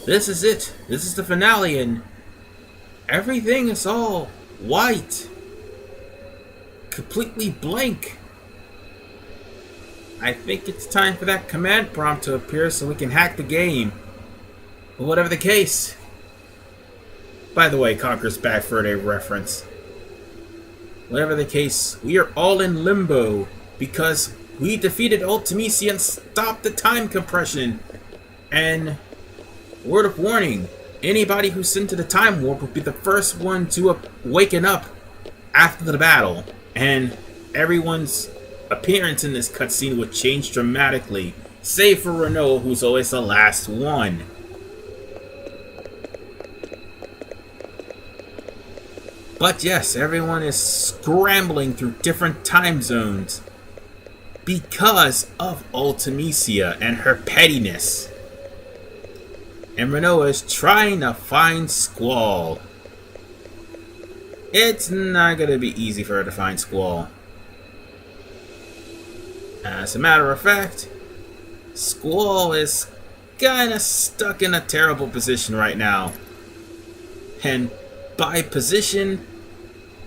this is it. This is the finale, and everything is all white. Completely blank. I think it's time for that command prompt to appear so we can hack the game. But whatever the case. By the way, Conker's Bad Fur Day reference. Whatever the case, we are all in limbo because we defeated Ultimisia and stopped the time compression. And word of warning, anybody who's into the time warp will be the first one to waken up after the battle. And everyone's appearance in this cutscene would change dramatically, save for Renault, who's always the last one. But yes, everyone is scrambling through different time zones because of Ultimisia and her pettiness. And Renault is trying to find Squall. It's not going to be easy for her to find Squall. As a matter of fact, Squall is kinda stuck in a terrible position right now. And by position,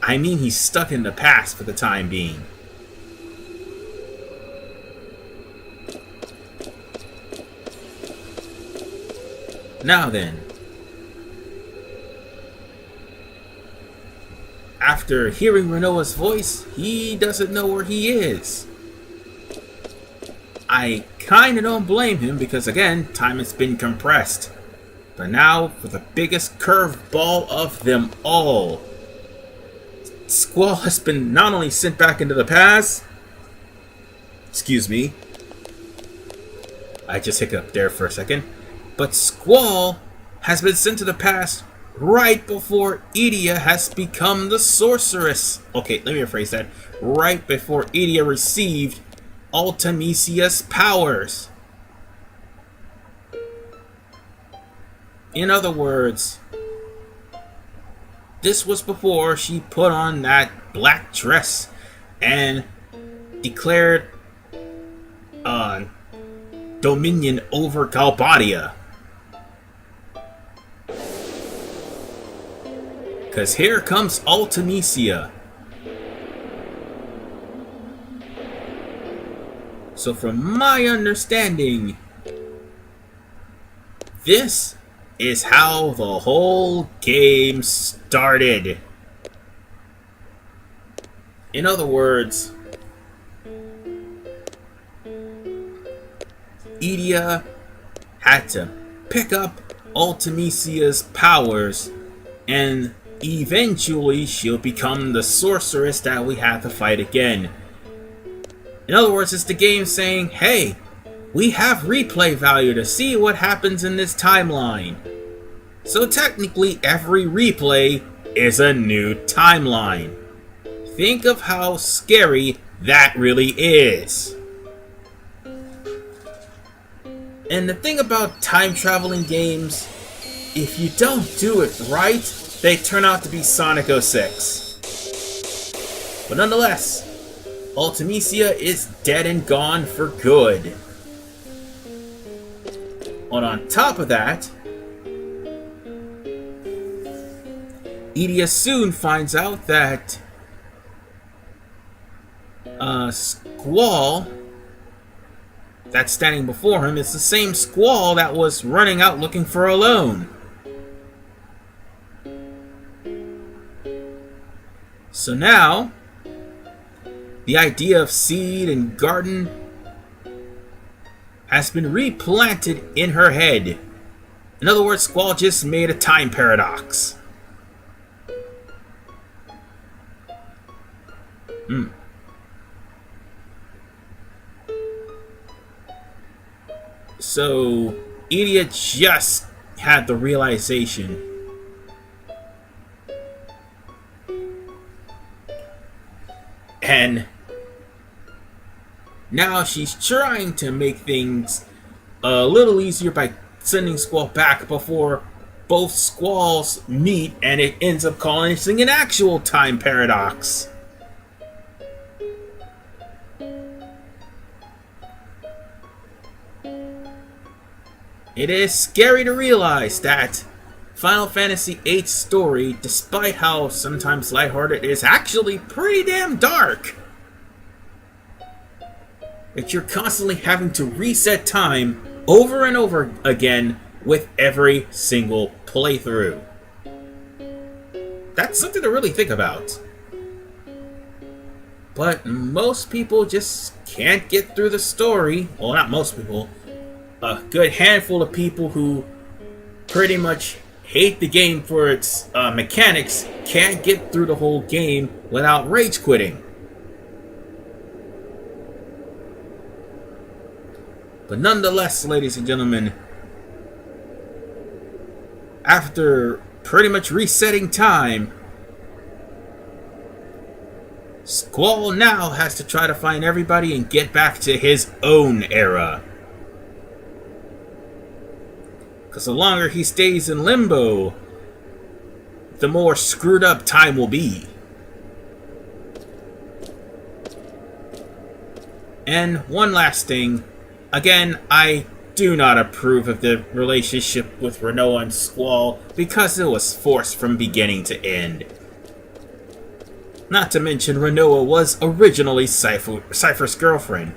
I mean he's stuck in the past for the time being. Now then, after hearing Renault's voice, he doesn't know where he is. I kinda don't blame him because, again, time has been compressed. But now for the biggest curveball of them all. Squall has been not only sent back into the past. Excuse me. I just hiccuped there for a second. But Squall has been sent to the past right before Edea has become the sorceress. Okay, let me rephrase that. Right before Edea received Ultimisia's powers. In other words, this was before she put on that black dress and declared dominion over Galbadia. Because here comes Ultimisia. So from my understanding, this is how the whole game started. In other words, Edea had to pick up Ultimisia's powers, and eventually she'll become the sorceress that we have to fight again. In other words, it's the game saying, hey, we have replay value to see what happens in this timeline. So technically, every replay is a new timeline. Think of how scary that really is. And the thing about time-traveling games, if you don't do it right, they turn out to be Sonic 06. But nonetheless, Ultimisia is dead and gone for good. And on top of that, Edea soon finds out that Squall that's standing before him is the same Squall that was running out looking for a loan. So now, the idea of seed and garden has been replanted in her head. In other words, Squall just made a time paradox. So, Edea just had the realization. And now she's trying to make things a little easier by sending Squall back before both Squalls meet and it ends up causing an actual time paradox. It is scary to realize that Final Fantasy VIII's story, despite how sometimes lighthearted, is actually pretty damn dark. That you're constantly having to reset time over and over again with every single playthrough. That's something to really think about. But most people just can't get through the story. Well, not most people. A good handful of people who pretty much hate the game for its mechanics can't get through the whole game without rage quitting. But nonetheless, ladies and gentlemen, after pretty much resetting time, Squall now has to try to find everybody and get back to his own era. Because the longer he stays in limbo, the more screwed up time will be. And one last thing. Again, I do not approve of the relationship with Rinoa and Squall because it was forced from beginning to end. Not to mention, Rinoa was originally Cypher's girlfriend.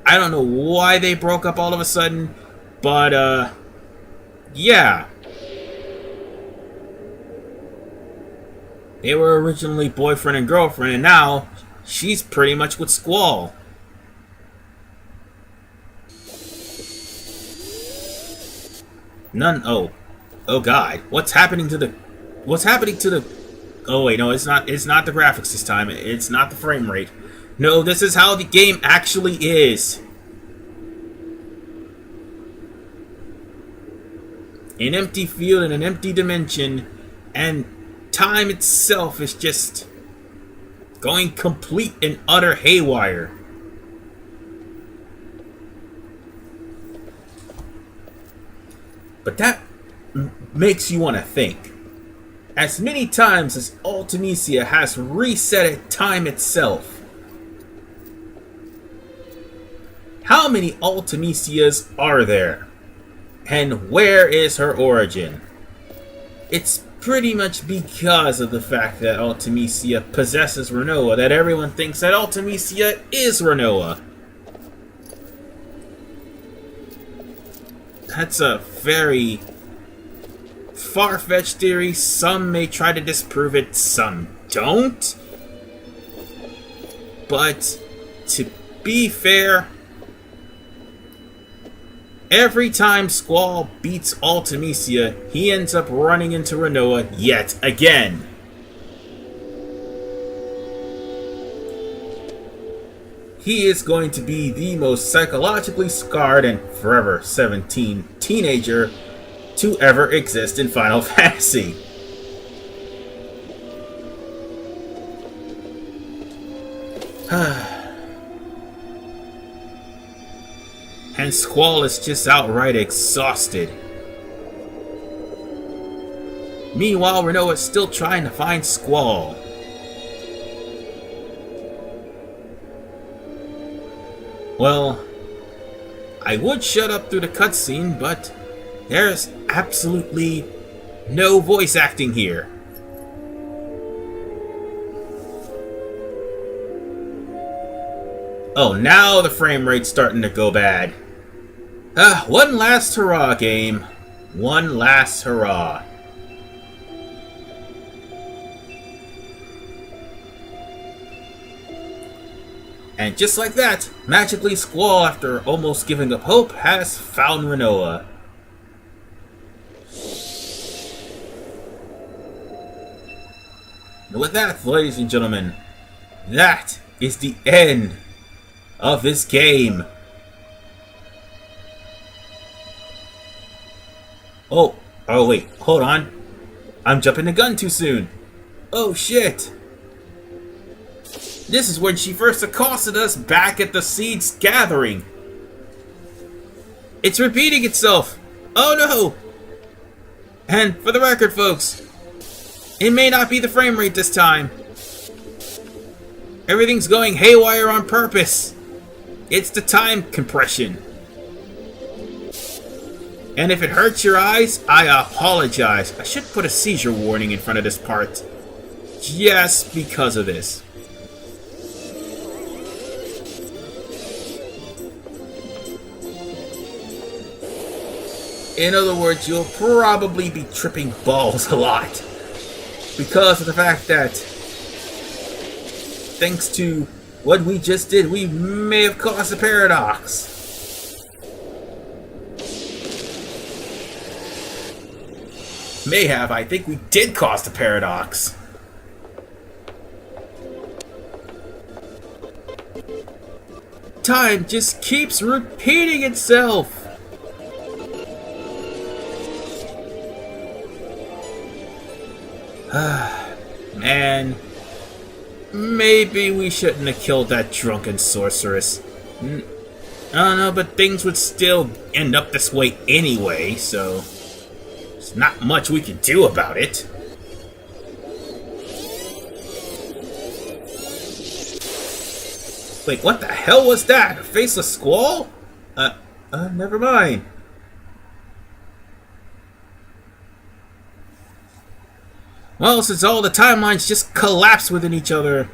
I don't know why they broke up all of a sudden, but, yeah. They were originally boyfriend and girlfriend, and now she's pretty much with Squall. Oh god, what's happening to the, oh wait, no, it's not the graphics this time, it's not the frame rate. No, this is how the game actually is. An empty field in an empty dimension, and time itself is just going complete and utter haywire. But that makes you want to think. As many times as Ultimecia has reset time itself, how many Ultimecias are there? And where is her origin? It's pretty much because of the fact that Ultimecia possesses Rinoa that everyone thinks that Ultimecia is Rinoa. That's a very far-fetched theory. Some may try to disprove it, some don't. But to be fair, every time Squall beats Ultimecia, he ends up running into Rinoa yet again. He is going to be the most psychologically scarred and forever 17 teenager to ever exist in Final Fantasy. And Squall is just outright exhausted. Meanwhile, Rinoa is still trying to find Squall. Well, I would shut up through the cutscene, but there's absolutely no voice acting here. Oh, now the frame rate's starting to go bad. One last hurrah, game. One last hurrah. And just like that, magically Squall, after almost giving up hope, has found Rinoa. And with that, ladies and gentlemen, that is the end of this game. Oh wait, hold on. I'm jumping the gun too soon. Oh shit. This is when she first accosted us back at the Seeds gathering. It's repeating itself. Oh no! And for the record, folks, it may not be the frame rate this time. Everything's going haywire on purpose. It's the time compression. And if it hurts your eyes, I apologize. I should put a seizure warning in front of this part. Just because of this. In other words, you'll probably be tripping balls a lot. Because of the fact that, thanks to what we just did, we may have caused a paradox. May have. I think we did cause the paradox. Time just keeps repeating itself. Man, maybe we shouldn't have killed that drunken sorceress. I don't know, but things would still end up this way anyway, so there's not much we can do about it. Wait, what the hell was that? A faceless squall? Never mind. Well, since all the timelines just collapse within each other,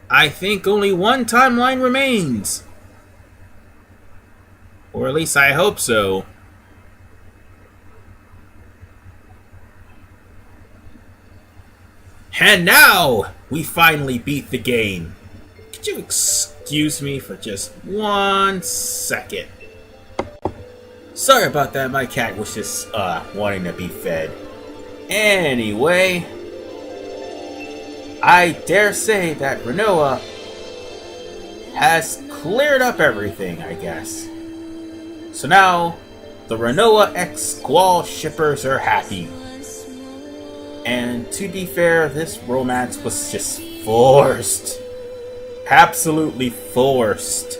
I think only one timeline remains. Or at least I hope so. And now, we finally beat the game. Could you excuse me for just 1 second? Sorry about that, my cat was just wanting to be fed. Anyway, I dare say that Renoa has cleared up everything, I guess. So now, the Renoa x Squall shippers are happy. And to be fair, this romance was just forced. Absolutely forced.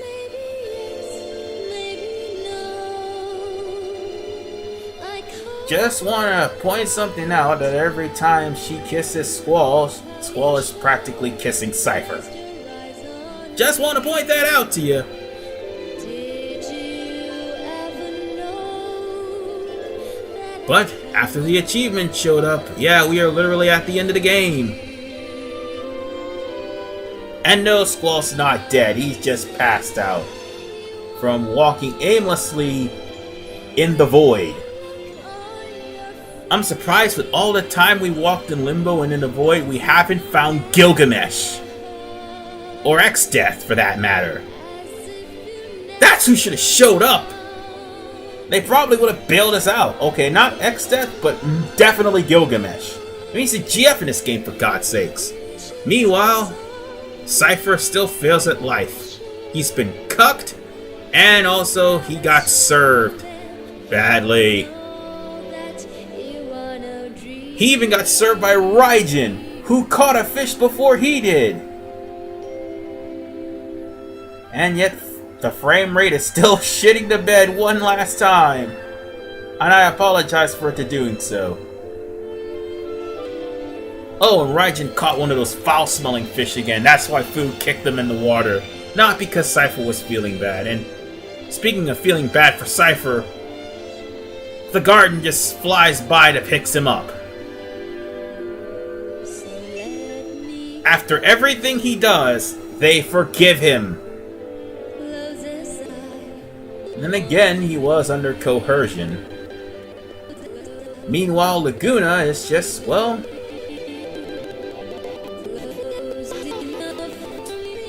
Just want to point something out that every time she kisses Squall, Squall is practically kissing Cypher. Just want to point that out to you. But after the achievement showed up, yeah, we are literally at the end of the game. And no, Squall's not dead, he's just passed out from walking aimlessly in the void. I'm surprised with all the time we walked in Limbo and in the Void, we haven't found Gilgamesh. Or X-Death, for that matter. That's who should have showed up! They probably would have bailed us out. Okay, not X-Death, but definitely Gilgamesh. I mean, he's a GF in this game, for God's sakes. Meanwhile, Cypher still fails at life. He's been cucked, and also he got served. Badly. He even got served by Raijin, who caught a fish before he did. And yet, the frame rate is still shitting the bed one last time. And I apologize for it to doing so. Oh, and Raijin caught one of those foul-smelling fish again. That's why Fu kicked them in the water. Not because Cypher was feeling bad. And speaking of feeling bad for Cypher, the garden just flies by to picks him up. After everything he does, they forgive him. And again, he was under coercion. Meanwhile, Laguna is just, well,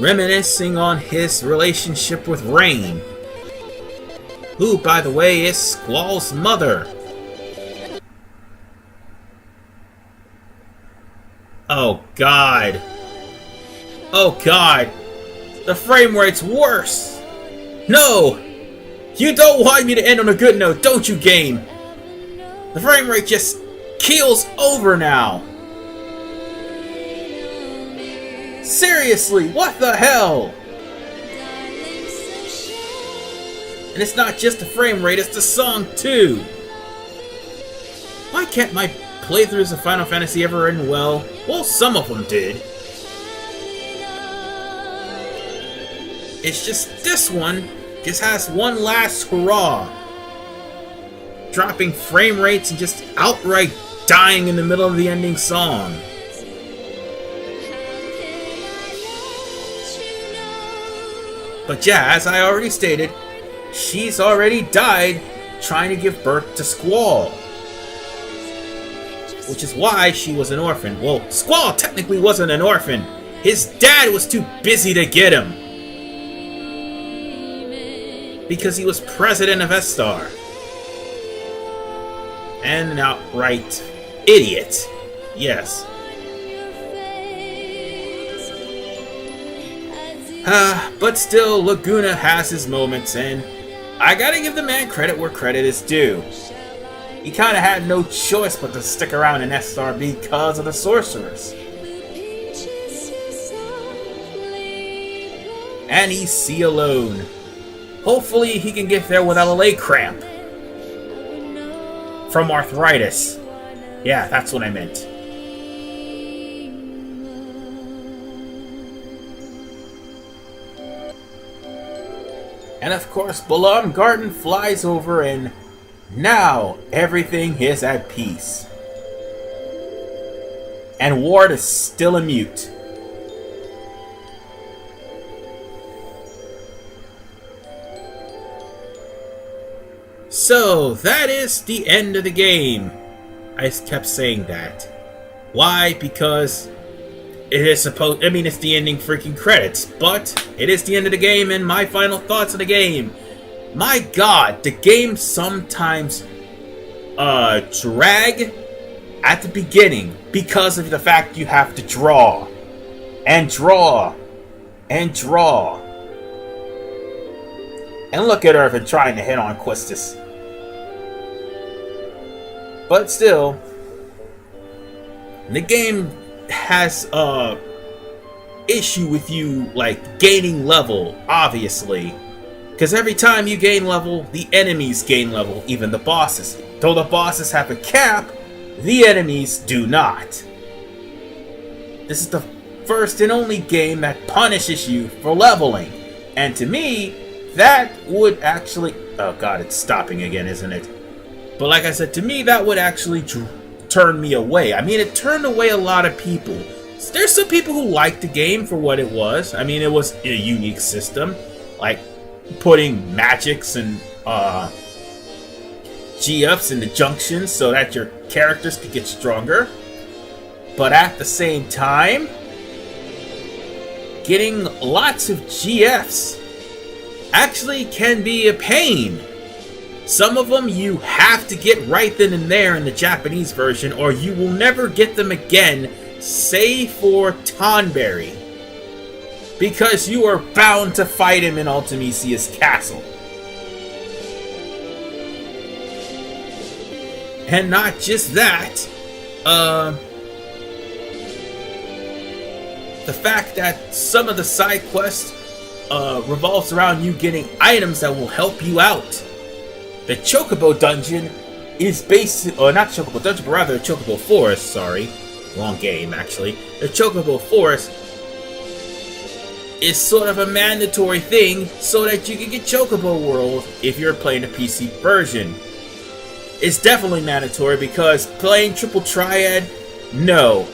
reminiscing on his relationship with Rain, who, by the way, is Squall's mother. Oh God. Oh God. The frame rate's worse. No! You don't want me to end on a good note, don't you, game? The frame rate just keels over now. Seriously, what the hell? And it's not just the frame rate, it's the song too. Why can't my playthroughs of Final Fantasy ever end well? Well, some of them did. It's just this one just has one last hurrah, dropping frame rates and just outright dying in the middle of the ending song. But yeah, as I already stated, she's already died trying to give birth to Squall. Which is why she was an orphan. Well, Squall technically wasn't an orphan. His dad was too busy to get him. Because he was president of Estar. And an outright idiot. Yes. But still, Laguna has his moments, and I gotta give the man credit where credit is due. He kinda had no choice but to stick around in Estar because of the sorceress. And he's sea alone. Hopefully he can get there without a leg cramp. From arthritis. Yeah, that's what I meant. And of course, Balam Garden flies over, and now everything is at peace. And Ward is still a mute. So, that is the end of the game. I kept saying that. Why? Because it is supposed... I mean, it's the ending freaking credits. But it is the end of the game, and my final thoughts of the game. My god, the game sometimes drag at the beginning because of the fact you have to draw. And draw. And draw. And look at Irvin trying to hit on Quistis. But still, the game has issue with you like gaining level, obviously, because every time you gain level, the enemies gain level, even the bosses. Though the bosses have a cap, the enemies do not. This is the first and only game that punishes you for leveling, and to me, that would actually... oh god, it's stopping again, isn't it? But like I said, to me, that would actually turn me away. I mean, it turned away a lot of people. There's some people who liked the game for what it was. I mean, it was a unique system. Like, putting magics and G-ups into junctions so that your characters could get stronger. But at the same time, getting lots of GFs actually can be a pain. Some of them you have to get right then and there in the Japanese version, or you will never get them again, save for Tonberry. Because you are bound to fight him in Ultimisia's castle. And not just that, the fact that some of the side quests revolves around you getting items that will help you out. The Chocobo Dungeon is based... or not Chocobo Dungeon, but rather Chocobo Forest, sorry. Wrong game, actually. The Chocobo Forest is sort of a mandatory thing so that you can get Chocobo World if you're playing the PC version. It's definitely mandatory because playing Triple Triad, no.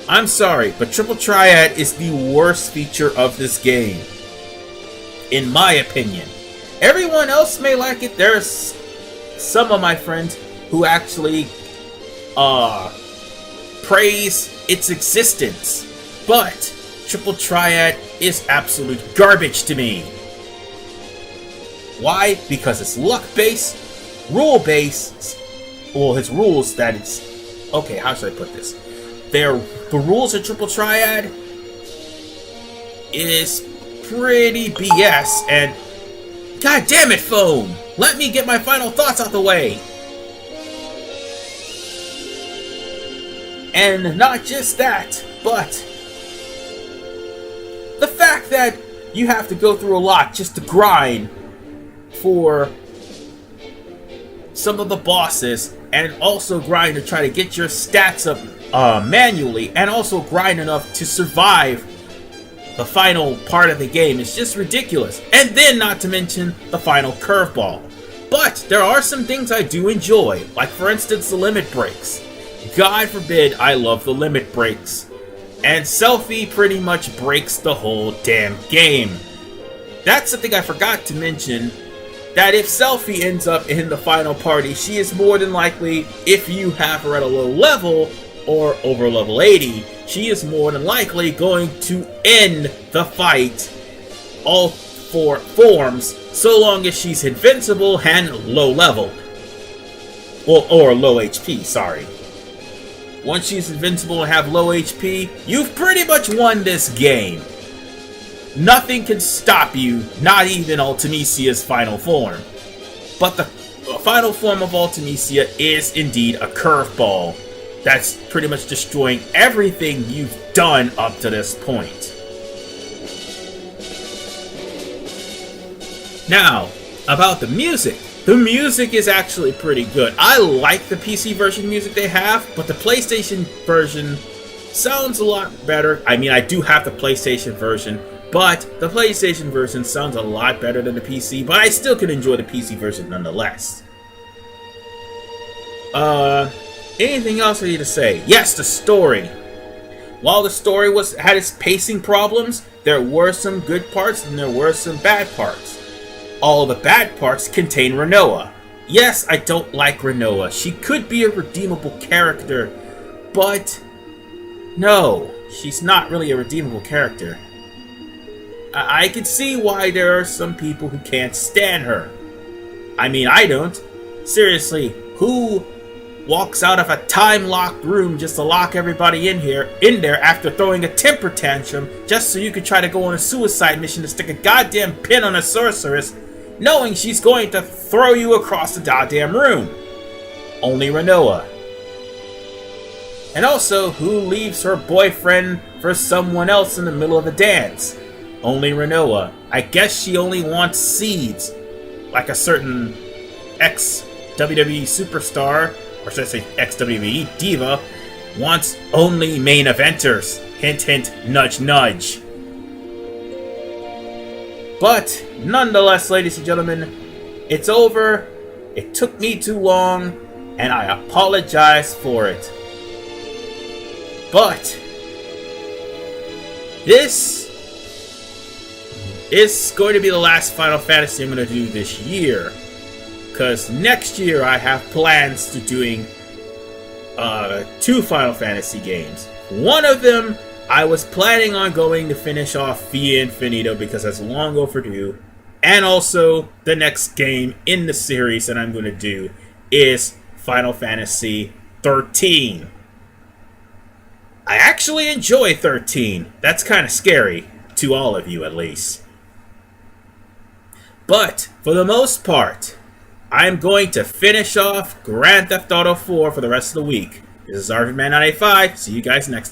I'm sorry, but Triple Triad is the worst feature of this game. In my opinion. Everyone else may like it. There's some of my friends who actually praise its existence. But Triple Triad is absolute garbage to me. Why? Because it's luck-based, rule-based. Well, his rules that it's... okay, how should I put this? The rules of Triple Triad is pretty BS, and god damn it, phone! Let me get my final thoughts out the way! And not just that, but the fact that you have to go through a lot just to grind for some of the bosses, and also grind to try to get your stats up manually, and also grind enough to survive the final part of the game is just ridiculous. And then not to mention the final curveball. But there are some things I do enjoy, like for instance the limit breaks. God forbid I love the limit breaks. And Selphie pretty much breaks the whole damn game. That's something I forgot to mention, that if Selphie ends up in the final party, she is more than likely, if you have her at a low level, or over level 80, she is more than likely going to end the fight, all four forms, so long as she's invincible and low level. Well, or low HP, sorry. Once she's invincible and have low HP, you've pretty much won this game. Nothing can stop you, not even Ultimecia's final form. But the final form of Ultimecia is indeed a curveball that's pretty much destroying everything you've done up to this point. Now, about the music. The music is actually pretty good. I like the PC version music they have, but the PlayStation version sounds a lot better. I mean, I do have the PlayStation version, but the PlayStation version sounds a lot better than the PC, but I still can enjoy the PC version nonetheless. Anything else I need to say? Yes, the story. While the story had its pacing problems, there were some good parts and there were some bad parts. All the bad parts contain Rinoa. Yes, I don't like Rinoa. She could be a redeemable character, but no, she's not really a redeemable character. I can see why there are some people who can't stand her. I mean, I don't. Seriously, who walks out of a time-locked room just to lock everybody in there after throwing a temper tantrum just so you could try to go on a suicide mission to stick a goddamn pin on a sorceress, knowing she's going to throw you across the goddamn room? Only Rinoa. And also, who leaves her boyfriend for someone else in the middle of a dance? Only Rinoa. I guess she only wants seeds, like a certain ex-WWE superstar, or should I say ex-WWE diva, wants only main eventers. Hint, hint, nudge, nudge. But, nonetheless, ladies and gentlemen, it's over. It took me too long, and I apologize for it. But, this is going to be the last Final Fantasy I'm going to do this year. Because next year I have plans to doing 2 Final Fantasy games. One of them I was planning on going to finish off Via Infinito because that's long overdue. And also, the next game in the series that I'm going to do is Final Fantasy 13. I actually enjoy 13. That's kind of scary, to all of you at least. But, for the most part, I'm going to finish off Grand Theft Auto 4 for the rest of the week. This is RVMan985. See you guys next time.